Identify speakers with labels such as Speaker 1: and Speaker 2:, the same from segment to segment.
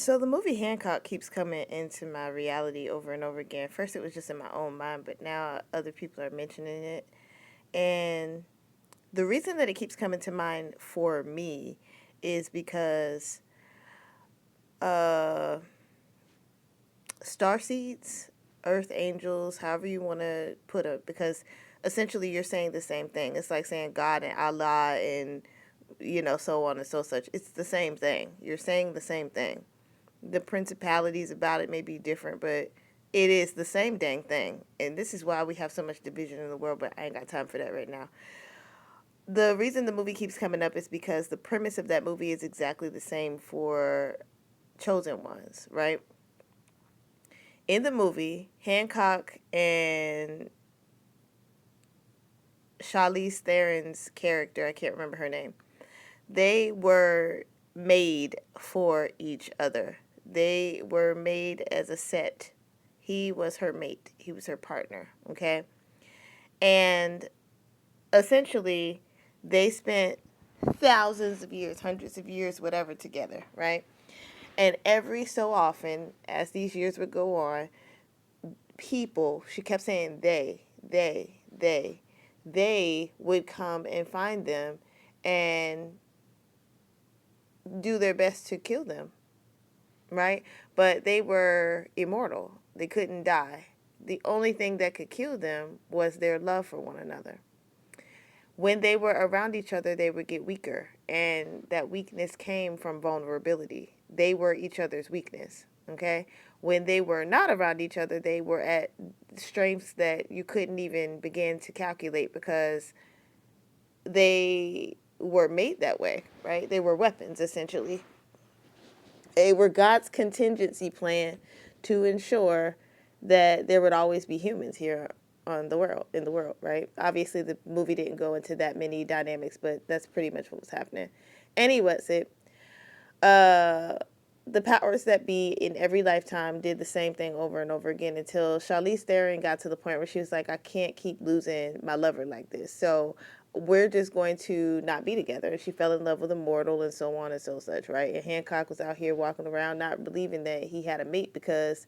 Speaker 1: So the movie Hancock keeps coming into my reality over and over again. First, it was just in my own mind, but now other people are mentioning it. And the reason that it keeps coming to mind for me is because uh, star seeds, earth angels, however you want to put it, because essentially you're saying the same thing. It's like saying God and Allah and so on and so such. It's the same thing. You're saying the same thing. The principalities about it may be different, but it is the same dang thing. And this is why we have so much division in the world, but I ain't got time for that right now. The reason the movie keeps coming up is because the premise of that movie is exactly the same for Chosen Ones, right? In the movie, Hancock and Charlize Theron's character, I can't remember her name, they were made for each other. They were made as a set. He was her mate, he was her partner, okay? And essentially, they spent thousands of years, hundreds of years, whatever, together, right? And every so often, as these years would go on, people, she kept saying they would come and find them and do their best to kill them, right? But they were immortal. They couldn't die. The only thing that could kill them was their love for one another. When they were around each other, they would get weaker, and that weakness came from vulnerability. They were each other's weakness, okay? When they were not around each other, they were at strengths that you couldn't even begin to calculate because they were made that way, right? They were weapons, essentially. They were God's contingency plan to ensure that there would always be humans here on the world in the world, right? Obviously the movie didn't go into that many dynamics, but that's pretty much what was happening. Anyways, uh the powers that be in every lifetime did the same thing over and over again until Charlize Theron got to the point where she was like, I can't keep losing my lover like this. So we're just going to not be together. She fell in love with a mortal and so on and so such, right? And Hancock was out here walking around not believing that he had a mate because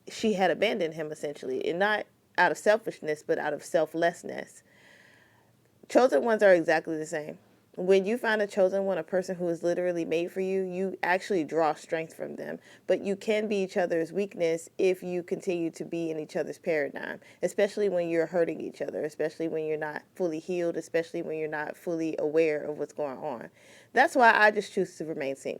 Speaker 1: she had abandoned him essentially. And not out of selfishness, but out of selflessness. Chosen ones are exactly the same. When you find a chosen one, a person who is literally made for you, you actually draw strength from them. But you can be each other's weakness if you continue to be in each other's paradigm, especially when you're hurting each other, especially when you're not fully healed, especially when you're not fully aware of what's going on. That's why I just choose to remain single.